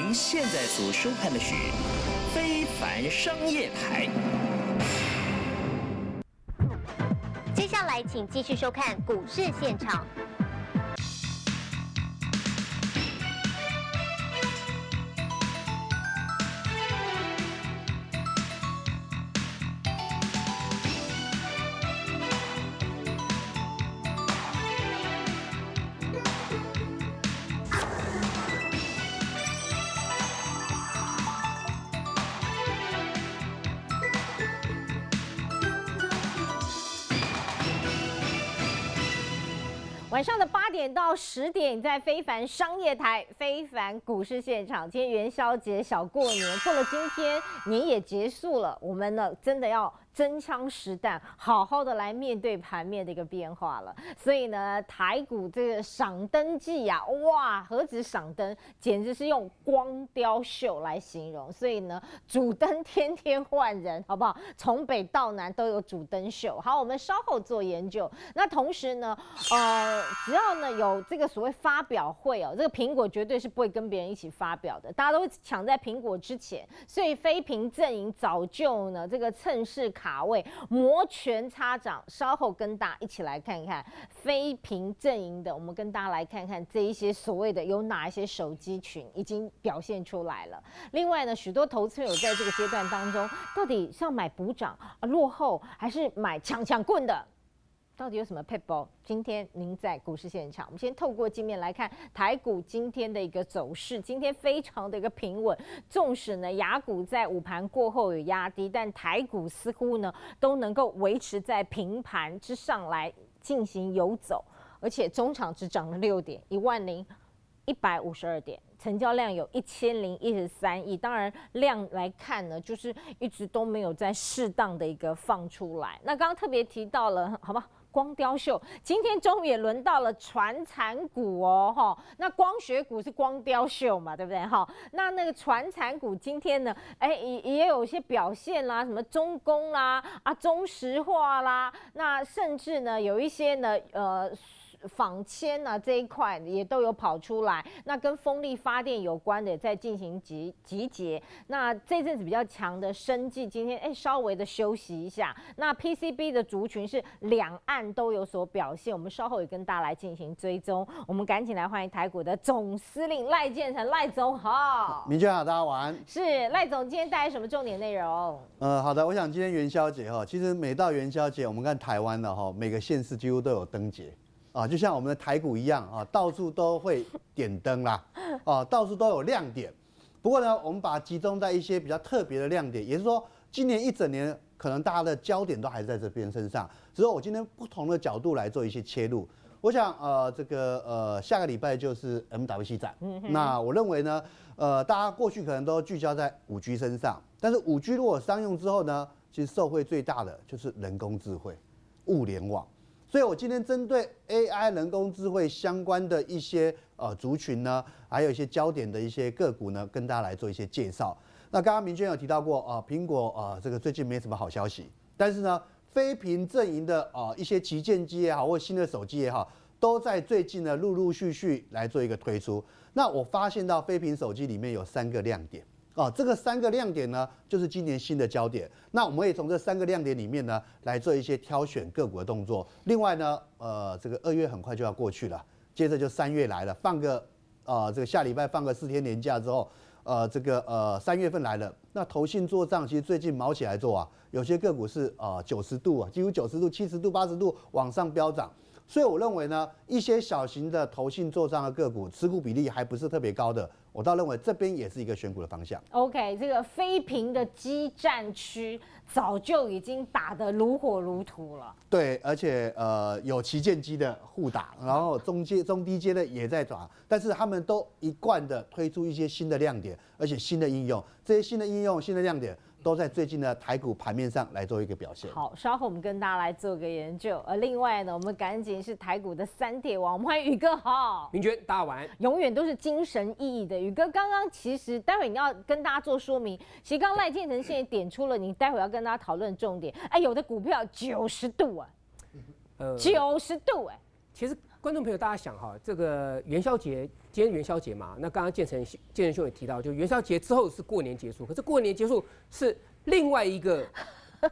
您现在所收看的是非凡商业台。接下来，请继续收看股市现场。晚上的8点到10点，在非凡商业台、非凡股市现场。今天元宵节小过年，过了今天年也结束了，我们呢真的要真枪实弹，好好的来面对盘面的一个变化了。所以呢，台股这个赏灯季啊，哇，何止赏灯，简直是用光雕秀来形容。所以呢，主灯天天换人，好不好？从北到南都有主灯秀。好，我们稍后做研究。那同时呢，只要呢有这个所谓发表会哦，这个苹果绝对是不会跟别人一起发表的，大家都会抢在苹果之前，所以非屏阵营早就呢这个趁势卡位，摩拳擦掌。稍后跟大家一起来看看非屏阵营的，我们跟大家来看看这一些所谓的有哪一些手机群已经表现出来了。另外呢，许多投资友在这个阶段当中，到底是要买补涨落后，还是买抢棍的？到底有什么撇步？今天您在股市现场，我们先透过镜面来看台股今天的一个走势。今天非常的一个平稳，纵使呢亚股在午盘过后有压低，但台股似乎呢都能够维持在平盘之上来进行游走，而且中场只涨了6点，10152点。成交量有1013亿，当然量来看呢，就是一直都没有在适当的一个放出来。那刚刚特别提到了，好吧，光雕秀，今天终于也轮到了传产股哦，哈，那光学股是光雕秀嘛，对不对？哈，那个传产股今天呢，也有一些表现啦，什么中工啦，中石化啦，那甚至呢有一些呢，纺纤啊这一块也都有跑出来，那跟风力发电有关的也在进行集结。那这阵子比较强的生技，今天稍微的休息一下。那 PCB 的族群是两岸都有所表现，我们稍后也跟大家来进行追踪。我们赶紧来欢迎台股的总司令赖建成，赖总好。明娟好，大家晚安。是赖总今天带来什么重点内容？好的，我想今天元宵节哈，其实每到元宵节，我们看台湾的哈，每个县市几乎都有灯节。就像我们的台股一样啊，到处都会点灯啦，到处都有亮点。不过呢，我们把它集中在一些比较特别的亮点，也就是说，今年一整年可能大家的焦点都还是在这边身上，只是我今天不同的角度来做一些切入。我想下个礼拜就是 MWC 展，那我认为呢，大家过去可能都聚焦在5G 身上，但是5G 如果商用之后呢，其实受惠最大的就是人工智慧、物联网。所以我今天针对 AI 人工智慧相关的一些族群呢，还有一些焦点的一些个股呢，跟大家来做一些介绍。那刚刚明娟有提到过苹果这个最近没什么好消息，但是呢，非屏阵营的一些旗舰机也好，或新的手机也好，都在最近呢陆陆续续来做一个推出。那我发现到非屏手机里面有3个亮点。这个3个亮点呢，就是今年新的焦点。那我们也从这3个亮点里面呢，来做一些挑选个股的动作。另外呢，这个2月很快就要过去了，接着就3月来了，放个这个下礼拜放个4天年假之后，这个3月份来了。那投信做账其实最近毛起来做啊，有些个股是90度啊，几乎90度、70度、80度往上飙涨。所以我认为呢，一些小型的投信做账的个股，持股比例还不是特别高的，我倒认为这边也是一个选股的方向。OK， 这个非屏的基站区早就已经打得如火如荼了。对，而且有旗舰机的互打，然后中低阶的也在打，但是他们都一贯的推出一些新的亮点，而且新的应用，这些新的应用、新的亮点都在最近的台股盘面上来做一个表现。好，稍后我们跟大家来做个研究。另外呢，我们赶紧是台股的3铁王，我们欢迎宇哥好。明娟，大家晚安。永远都是精神奕奕的宇哥。刚刚其实待会你要跟大家做说明，其实刚赖建成现在点出了你待会要跟大家讨论的重点。有的股票90度90度其实观众朋友，大家想哈，这个元宵节，今天元宵节嘛，那刚刚建成兄也提到，就元宵节之后是过年结束，可是过年结束是另外一个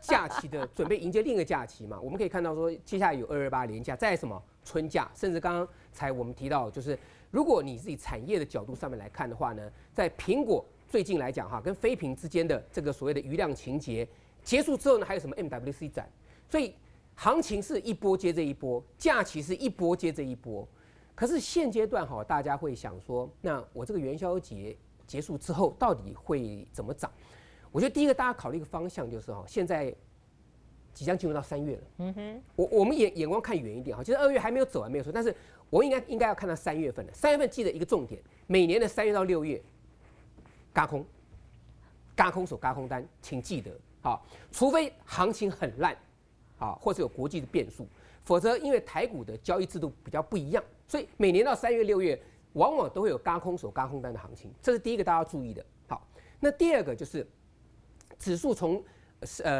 假期的准备迎接另一个假期嘛。我们可以看到说，接下来有228连假，再来什么春假，甚至刚刚才我们提到，就是如果你自己产业的角度上面来看的话呢，在苹果最近来讲哈，跟非屏之间的这个所谓的余量情节结束之后呢，还有什么 MWC 展，所以行情是一波接着一波，假期是一波接着一波。可是现阶段哈，大家会想说，那我这个元宵节结束之后，到底会怎么涨？我觉得第一个大家考虑一个方向就是哈，现在即将进入到3月了。我们眼光看远一点哈，其实2月还没有走完没有错，但是我应该要看到3月份了。3月份记得一个重点，每年的3月到6月，軋空手軋空单，请记得好，除非行情很烂，好，或是有国际的变数，否则因为台股的交易制度比较不一样，所以每年到3月6月，往往都会有軋空手軋空单的行情，这是第一个大家要注意的。好，那第二个就是指数从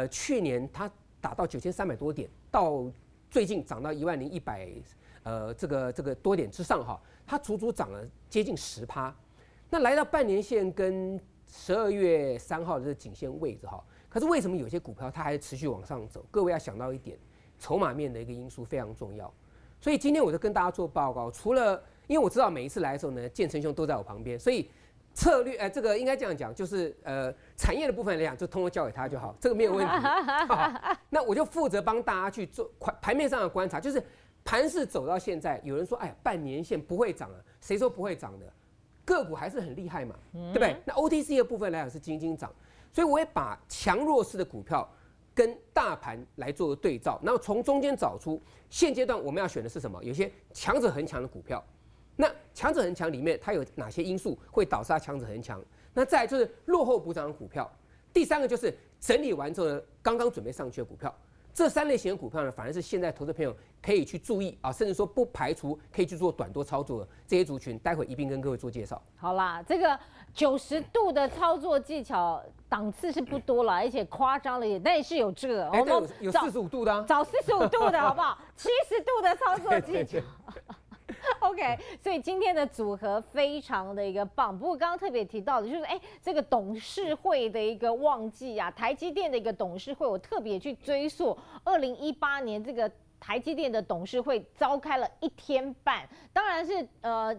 去年它打到9300多点，到最近涨到10100这个多点之上哈，它足足涨了接近10%。那来到半年线跟12月3号的这个颈线位置哈，可是为什么有些股票它还是持续往上走？各位要想到一点，筹码面的一个因素非常重要。所以今天我就跟大家做报告，除了因为我知道每一次来的时候呢，建成兄都在我旁边，所以策略这个应该这样讲，就是产业的部分来讲，就通通交给他就好，这个没有问题。那我就负责帮大家去做盘面上的观察，就是盘势走到现在，有人说哎呀半年线不会涨了，谁说不会涨的？个股还是很厉害嘛，对不对？那 OTC 的部分来讲是斤斤涨，所以我也把强弱势的股票跟大盘来做个对照，然后从中间找出现阶段我们要选的是什么？有些强者恒强的股票，那强者恒强里面它有哪些因素会导致它强者恒强？那再来就是落后补涨的股票，第三个就是整理完之后呢，刚刚准备上去的股票。这3类型的股票呢，反而是现在投资朋友可以去注意啊，甚至说不排除可以去做短多操作的这些族群，待会一并跟各位做介绍。好啦，这个90度的操作技巧档次是不多了，而且夸张了也，但也是有这个。我们有45度的、啊，找45度的好不好？70度的操作技巧。OK， 所以今天的组合非常的一个棒。不过刚刚特别提到的就是，这个董事会的一个旺季啊，台积电的一个董事会，我特别去追溯2018年这个台积电的董事会召开了1天半，当然是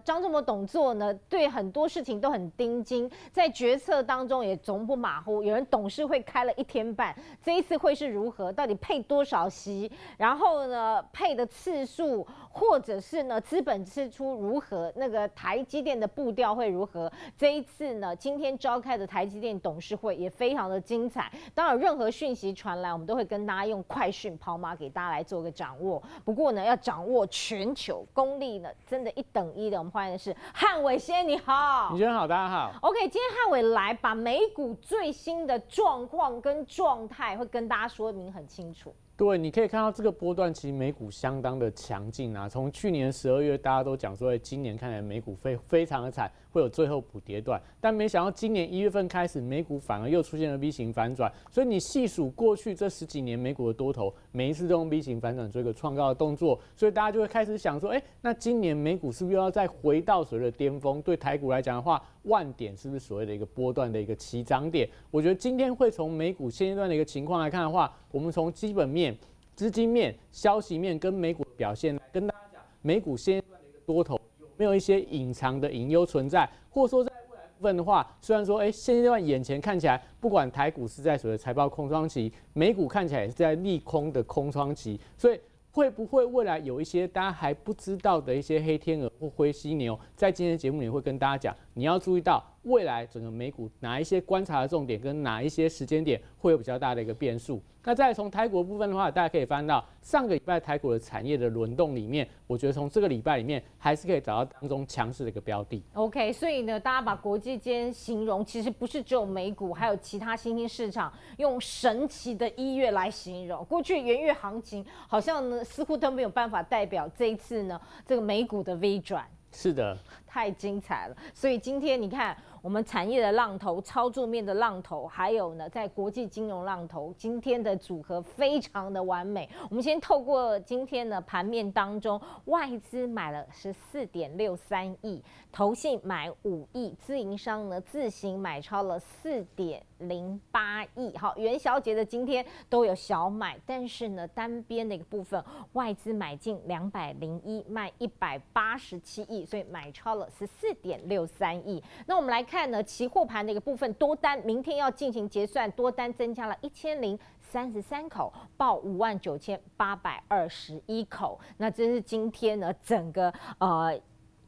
张忠谋董座呢对很多事情都很盯紧，在决策当中也从不马虎。有人董事会开了1天半，这一次会是如何？到底配多少席？然后呢配的次数，或者是呢资本支出如何？那个台积电的步调会如何？这一次呢今天召开的台积电董事会也非常的精彩。当然有任何讯息传来，我们都会跟大家用快讯跑马给大家来做个掌握。不过呢，要掌握全球功力呢，真的1等1的。我们欢迎的是汉伟先，你好，你好，大家好。OK， 今天汉伟来把美股最新的状况跟状态会跟大家说明很清楚。对，你可以看到这个波段，其实美股相当的强劲啊。从去年12月，大家都讲说，今年看来美股非常的惨，会有最后补跌段。但没想到今年1月份开始，美股反而又出现了 V 型反转。所以你细数过去这10几年美股的多头，每一次都用 V 型反转做一个创高的动作，所以大家就会开始想说，那今年美股是不是又要再回到所谓的巅峰？对台股来讲的话，万点是不是所谓的一个波段的一个起涨点？我觉得今天会从美股现阶段的一个情况来看的话，我们从基本面、资金面、消息面跟美股的表现来跟大家讲，美股现阶段的一个多头有没有一些隐藏的隐忧存在，或者说在未来部分的话，虽然说现阶段眼前看起来，不管台股是在所谓的财报空窗期，美股看起来也是在利空的空窗期，所以会不会未来有一些大家还不知道的一些黑天鹅或灰犀牛，在今天的节目里会跟大家讲，你要注意到未来整个美股哪一些观察的重点跟哪一些时间点会有比较大的一个变数。那再从台股的部分的话，大家可以翻到上个礼拜台股的产业的轮动里面，我觉得从这个礼拜里面还是可以找到当中强势的一个标的。OK， 所以呢，大家把国际间形容，其实不是只有美股，还有其他新兴市场用神奇的1月来形容。过去元月行情好像呢似乎都没有办法代表这一次呢这个美股的 V 转。是的，太精彩了。所以今天你看，我们产业的浪头、操作面的浪头，还有呢，在国际金融浪头，今天的组合非常的完美。我们先透过今天的盘面当中，外资买了14.63亿，投信买5亿，自营商呢自行买超了4.08亿。好，元宵节的今天都有小买，但是呢，单边的一个部分，外资买进201，卖187亿，所以买超了14.63亿。那我们来看呢，期货盘的一个部分，多单明天要进行结算，多单增加了1033口，报59821口。那这是今天呢整个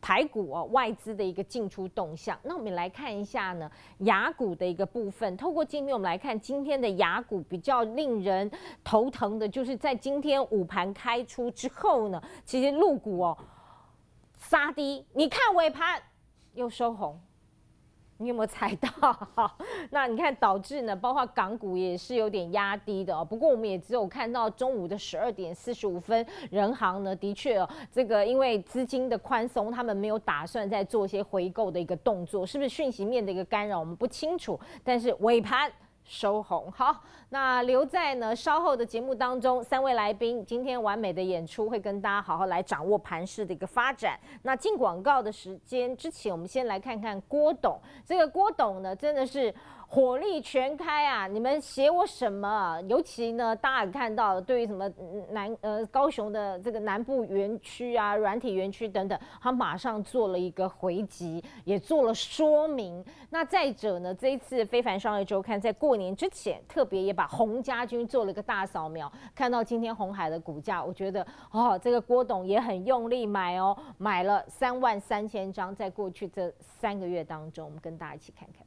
台股外资的一个进出动向。那我们来看一下呢亚股的一个部分。透过镜面我们来看今天的亚股，比较令人头疼的就是在今天午盘开出之后呢，其实陆股杀低，你看尾盘又收红。你有没有猜到？那你看导致呢，包括港股也是有点压低的不过我们也只有看到中午的12点45分，人行呢的确这个因为资金的宽松，他们没有打算再做一些回购的一个动作，是不是讯息面的一个干扰，我们不清楚。但是尾盘收红。好，那留在呢稍后的节目当中，3位来宾今天完美的演出，会跟大家好好来掌握盘势的一个发展。那进广告的时间之前，我们先来看看郭董。这个郭董呢，真的是火力全开啊！你们写我什么？尤其呢，大家也看到，对于什么高雄的这个南部园区啊、软体园区等等，他马上做了一个回击，也做了说明。那再者呢，这一次非凡商业周刊在过年之前，特别也把洪家军做了个大扫描，看到今天鸿海的股价，我觉得这个郭董也很用力买买了33000张，在过去这3个月当中，我们跟大家一起看看。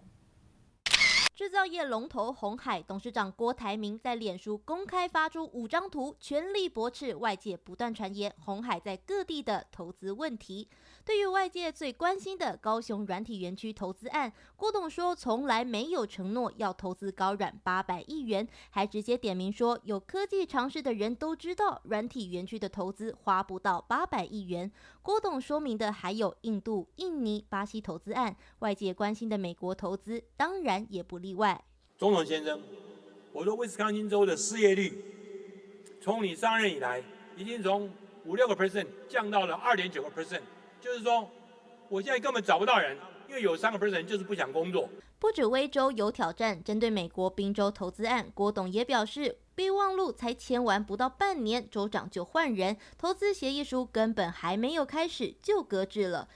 制造业龙头鸿海董事长郭台铭在脸书公开发出5张图，全力驳斥外界不断传言鸿海在各地的投资问题。对于外界最关心的高雄软体园区投资案，郭董说从来没有承诺要投资高软800亿元，还直接点名说有科技常识的人都知道软体园区的投资花不到800亿元。郭董说明的还有印度、印尼、巴西投资案，外界关心的美国投资当然也不例外。总统先生，我说威斯康星州的失业率从你上任以来已经从5-6% 降到了2.9%，就是说我现在根本找不到人，因为有3% 就是不想工作。不止威州有挑战，针对美国宾州投资案，郭董也表示，备忘录才签完不到半年，州长就换人，投资协议书根本还没有开始就搁置了。